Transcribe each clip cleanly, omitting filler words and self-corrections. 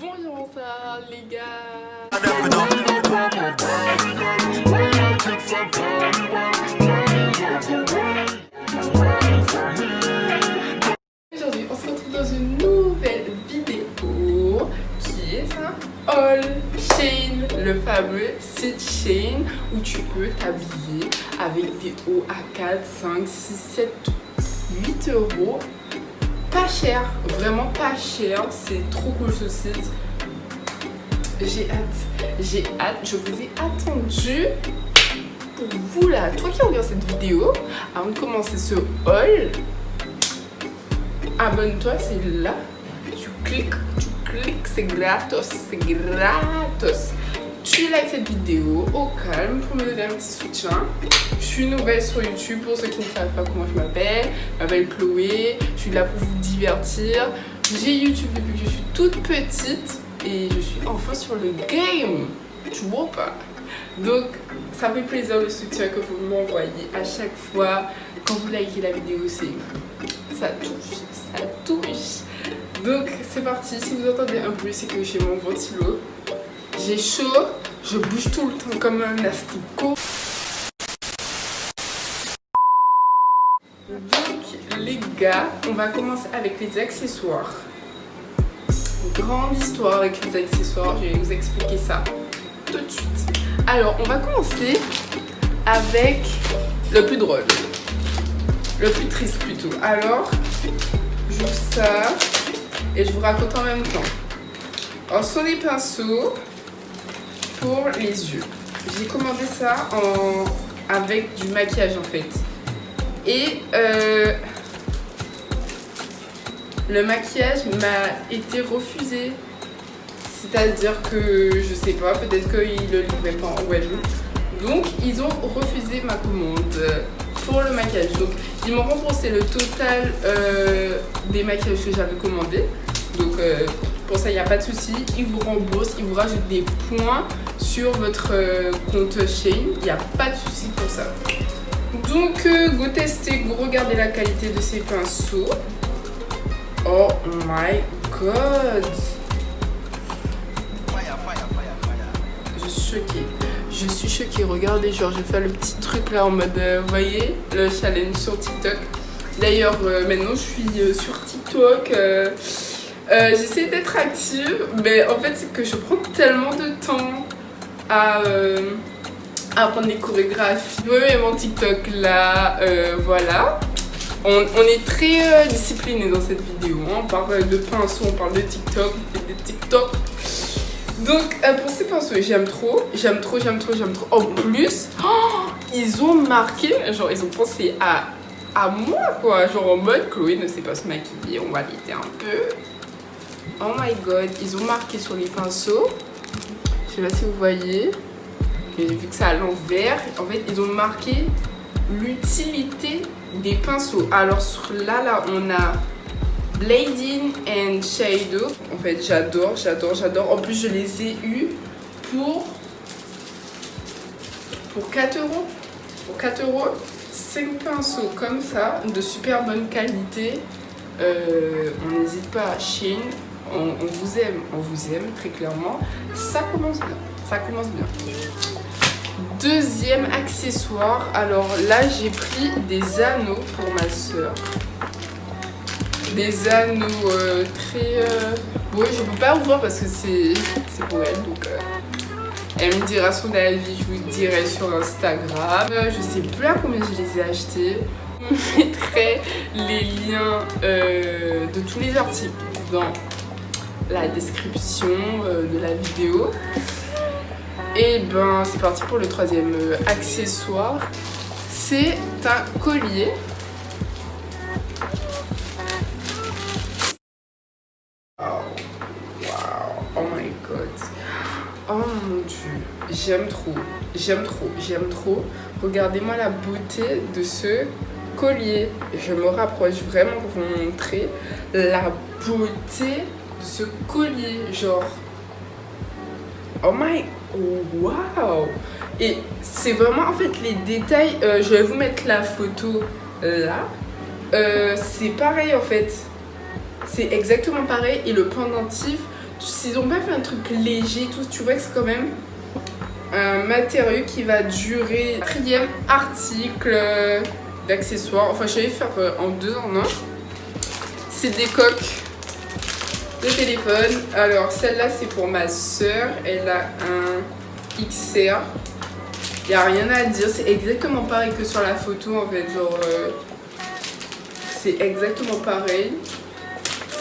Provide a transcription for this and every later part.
Bonjour ça les gars. Aujourd'hui on se retrouve dans une nouvelle vidéo qui est un haul Shein, le fameux site Shein où tu peux t'habiller avec des hauts à 4, 5, 6, 7, 8 euros. Pas cher, vraiment pas cher, c'est trop cool ce site. J'ai hâte, je vous ai attendu pour vous là. Toi qui regardes cette vidéo, avant de commencer ce haul, abonne-toi, c'est là. Tu cliques, c'est gratos, Tu likes cette vidéo au calme pour me donner un petit soutien. Je suis nouvelle sur YouTube pour ceux qui ne savent pas comment je m'appelle. Je m'appelle Chloé, je suis là pour vous divertir. J'ai YouTube depuis que je suis toute petite et je suis enfin sur le game. Tu vois pas? Donc ça fait plaisir le soutien que vous m'envoyez à chaque fois. Quand vous likez la vidéo, ça touche. Donc c'est parti, si vous entendez un bruit, c'est que j'ai mon ventilo. J'ai chaud, je bouge tout le temps comme un asticot. Donc les gars, on va commencer avec les accessoires. Grande histoire avec les accessoires, je vais vous expliquer ça tout de suite. Alors on va commencer avec le plus drôle. Le plus triste plutôt. Alors, j'ouvre ça et je vous raconte en même temps. Alors, ce sont des pinceaux pour les yeux. J'ai commandé ça avec du maquillage en fait. Et le maquillage m'a été refusé. C'est-à-dire que, je sais pas, peut-être qu'ils le livraient pas en Guadeloupe. Donc, ils ont refusé ma commande pour le maquillage. Donc, ils m'ont remboursé le total des maquillages que j'avais commandé. Donc, pour ça, il n'y a pas de souci. Ils vous remboursent, ils vous rajoutent des points sur votre compte Shein. Il n'y a pas de souci pour ça. Donc, go tester, go regarder la qualité de ces pinceaux. Oh my god! Je suis choquée, regardez, genre j'ai fait le petit truc là en mode, vous voyez, le challenge sur TikTok. D'ailleurs, maintenant je suis sur TikTok, j'essaie d'être active, mais en fait c'est que je prends tellement de temps à apprendre les chorégraphies. Oui, mais mon TikTok là, voilà. On est très discipliné dans cette vidéo, hein. On parle de pinceaux, on parle de TikTok, on fait des TikTok. Donc pour ces pinceaux, j'aime trop. En plus, ils ont marqué, genre ils ont pensé à moi quoi. Genre en mode Chloé ne sait pas se maquiller, on va l'aider un peu. Oh my god, ils ont marqué sur les pinceaux. Je sais pas si vous voyez. Mais vu que c'est à l'envers, en fait ils ont marqué l'utilité des pinceaux. Alors sur là on a Blading and Shadow. En fait, j'adore. En plus, je les ai eus pour 4 euros. Pour 4 euros, 5 pinceaux comme ça, de super bonne qualité. On n'hésite pas à Shein. On vous aime très clairement. Ça commence bien. Deuxième accessoire. Alors là, j'ai pris des anneaux pour ma soeur. Des anneaux très... Oui, je peux pas ouvrir parce que c'est pour elle, donc elle me dira son avis, je vous le dirai sur Instagram. Je sais plus à combien je les ai achetés. Je mettrai les liens de tous les articles dans la description de la vidéo. Et ben c'est parti pour le troisième accessoire. C'est un collier. Oh my god. Oh mon dieu. J'aime trop. Regardez-moi la beauté de ce collier. Je me rapproche vraiment pour vous montrer la beauté de ce collier. Genre. Oh my. Wow. Et c'est vraiment en fait les détails. Je vais vous mettre la photo là. C'est pareil en fait. C'est exactement pareil. Et le pendentif, s'ils ont pas fait un truc léger, tout, tu vois que c'est quand même un matériau qui va durer. Quatrième article d'accessoires, enfin je vais faire en 2 en 1. C'est des coques de téléphone. Alors celle-là c'est pour ma soeur, elle a un XR. Il n'y a rien à dire, c'est exactement pareil que sur la photo en fait, genre c'est exactement pareil.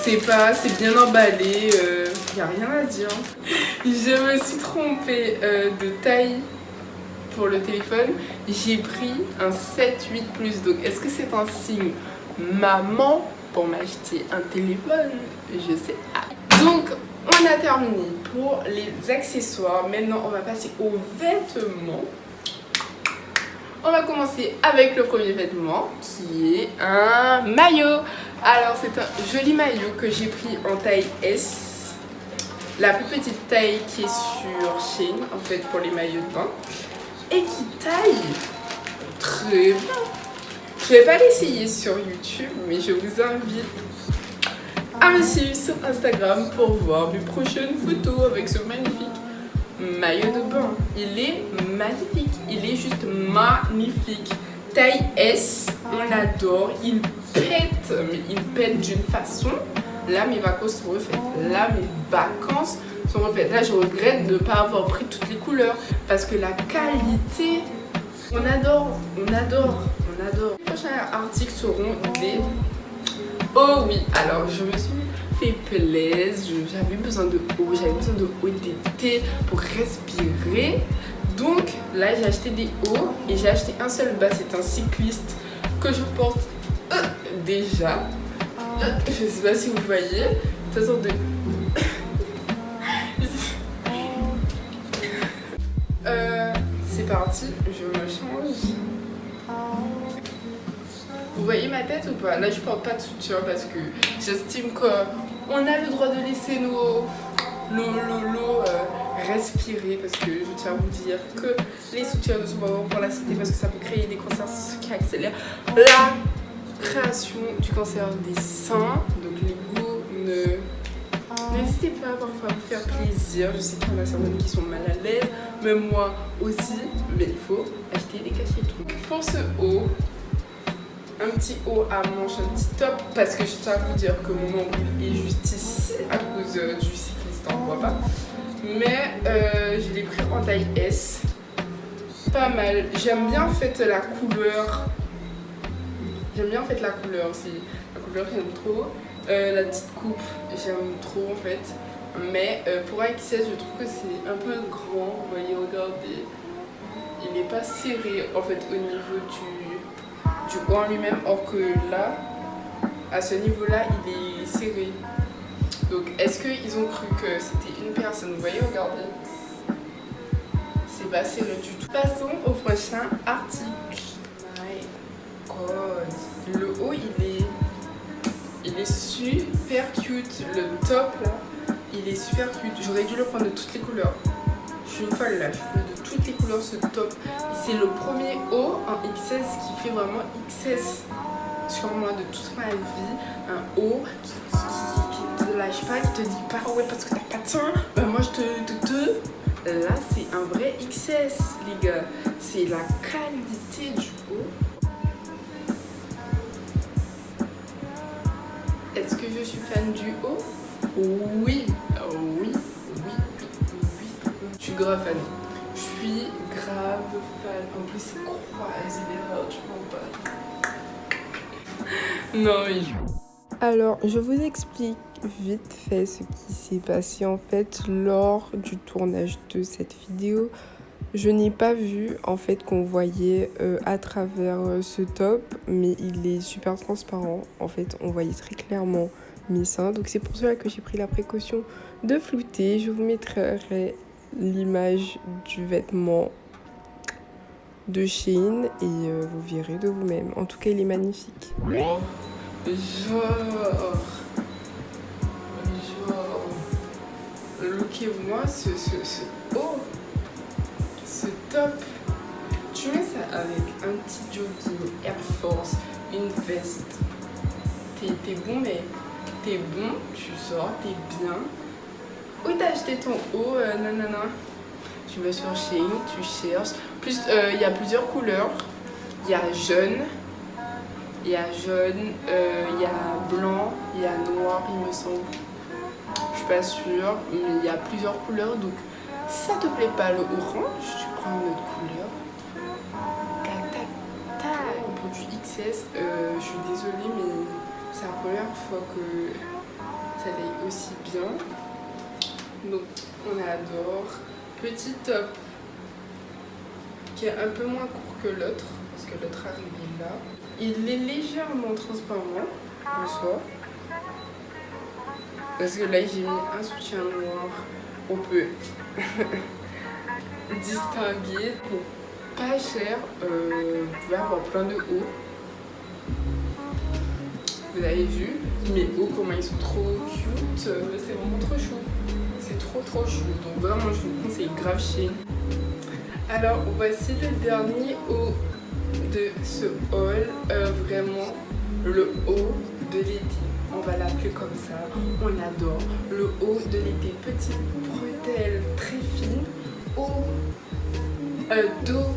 C'est bien emballé, il n'y a rien à dire. Je me suis trompée de taille pour le téléphone. J'ai pris un 7-8 plus. Donc est-ce que c'est un signe maman pour m'acheter un téléphone? Je sais pas. Donc on a terminé pour les accessoires. Maintenant on va passer aux vêtements. On va commencer avec le premier vêtement qui est un maillot. Alors c'est un joli maillot que j'ai pris en taille S. La plus petite taille qui est sur Shein en fait pour les maillots de bain. Et qui taille très bien. Je vais pas l'essayer sur YouTube mais je vous invite à me suivre sur Instagram pour voir mes prochaines photos avec ce magnifique maillot de bain. Il est magnifique, il est juste magnifique. Taille S, on adore, il pète, mais il pète d'une façon. Là mes vacances sont refaites, là mes vacances sont refaites. Là je regrette de ne pas avoir pris toutes les couleurs parce que la qualité, on adore, on adore, on adore. Les prochains articles seront des... Oh oui, alors je me suis fait plaisir, j'avais besoin de eau d'été pour respirer. Donc là j'ai acheté des hauts et j'ai acheté un seul bas, c'est un cycliste que je porte déjà. Je sais pas si vous voyez, cette sorte de... c'est parti, je me change. Vous voyez ma tête ou pas? Là je porte pas de soutien parce que j'estime qu'on a le droit de laisser l'eau respirer, parce que je tiens à vous dire que les soutiens ne sont pas bons pour la santé parce que ça peut créer des cancers, ce qui accélère la création du cancer des seins. Donc les goûts, n'hésitez pas parfois à vous faire plaisir. Je sais qu'il y en a certaines qui sont mal à l'aise, même moi aussi, mais il faut acheter des cachets. Pour ce haut, un petit haut à manches, un petit top, parce que je tiens à vous dire que mon nombril est juste ici à cause du cycliste, on ne voit pas. Mais je l'ai pris en taille S. Pas mal. J'aime bien en fait la couleur. J'aime bien en fait la couleur aussi. La couleur j'aime trop. La petite coupe j'aime trop en fait. Mais pour un XS je trouve que c'est un peu grand. Vous voyez, regardez. Il n'est pas serré en fait au niveau du haut en lui-même. Or que là, à ce niveau-là, il est serré. Donc est-ce qu'ils ont cru que c'était une personne? Vous voyez, regardez. C'est pas serré du tout. Passons au prochain article. My God. Le haut, il est super cute. Le top, là, il est super cute. J'aurais dû le prendre de toutes les couleurs. Je suis une folle là, je veux de toutes les couleurs ce top. C'est le premier haut en XS qui fait vraiment XS sur moi de toute ma vie. Un haut qui te lâche pas, qui te dit pas ouais parce que t'as pas de sein, ben moi je te... Là c'est un vrai XS les gars. C'est la qualité du haut. Est-ce que je suis fan du haut? Oui, oui. Je suis grave fan. Je suis grave fan. En plus, c'est croisé des bras, je comprends pas. Non, mais... Alors, je vous explique vite fait ce qui s'est passé en fait lors du tournage de cette vidéo. Je n'ai pas vu en fait qu'on voyait à travers ce top, mais il est super transparent. En fait, on voyait très clairement mes seins. Donc c'est pour cela que j'ai pris la précaution de flouter. Je vous mettrai l'image du vêtement de Shein et vous verrez de vous-même. En tout cas, il est magnifique. Genre, lookez-moi ce haut, ce top. Tu mets ça avec un petit jogging Air Force, une veste. T'es bon, mais t'es bon, tu sors, t'es bien. où t'as acheté ton haut, nanana. Tu vas sur Shein, tu cherches. Plus, il y a plusieurs couleurs. Il y a jaune, il y a blanc, il y a noir, il me semble. Je suis pas sûre, mais il y a plusieurs couleurs. Donc, si ça te plaît pas le orange, tu prends une autre couleur. Tac, tac, tac. Un produit XS, je suis désolée, mais c'est la première fois que ça aille aussi bien. Donc, on adore. Petit top qui est un peu moins court que l'autre, parce que l'autre arrivé là. Il est légèrement transparent en soi. Parce que là, j'ai mis un soutien noir. On peut distinguer. Bon, pas cher. Vous pouvez avoir plein de hauts. Vous avez vu mes hauts, comment ils sont trop cute. C'est vraiment trop chou. C'est trop chou. Donc vraiment, je vous conseille grave Shein. Alors, voici le dernier haut de ce haul. Vraiment, le haut de l'été. On va l'appeler comme ça. On adore. Le haut de l'été. Petite bretelle très fine. Haut dos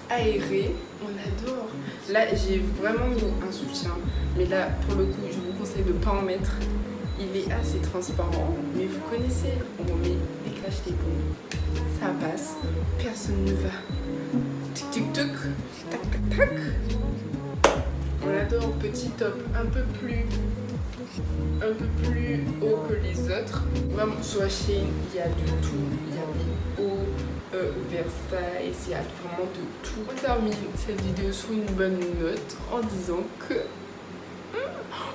aéré. On adore. Là, j'ai vraiment mis un soutien. Mais là, pour le coup, je vous conseille de ne pas en mettre. Il est assez transparent. Mais vous connaissez, on met des caches des bons. Ça passe. Personne ne va. Tic tic tic. Tac tac tac. On adore. Petit top un peu plus haut que les autres. Vraiment, sur Shein, il y a de tout. Il y a des hauts oversize, il y a vraiment de tout. On termine cette vidéo sur une bonne note en disant que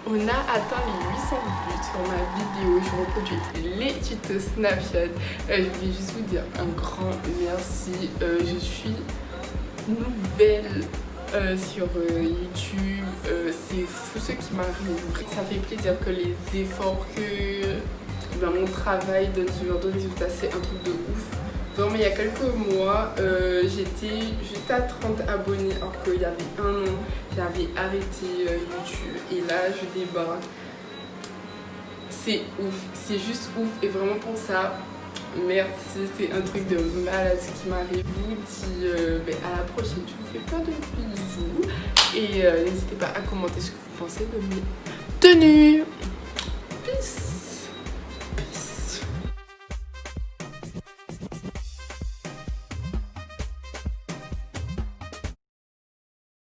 on a atteint les 800 vues sur ma vidéo. Je reproduis les tutos Snapchat. Je voulais juste vous dire un grand merci. Je suis nouvelle sur YouTube. C'est fou ce qui m'arrive. Ça fait plaisir que les efforts que mon travail donne ce genre de résultats. C'est un truc de ouf. Vraiment, il y a quelques mois, j'étais juste à 30 abonnés, alors qu'il y avait un an, j'avais arrêté YouTube. Et là, je débarque. C'est ouf, c'est juste ouf. Et vraiment pour ça, merci. C'est un truc de malade ce qui m'arrive. Je vous dis à la prochaine. Je vous fais plein de bisous. Et n'hésitez pas à commenter ce que vous pensez de mes tenues.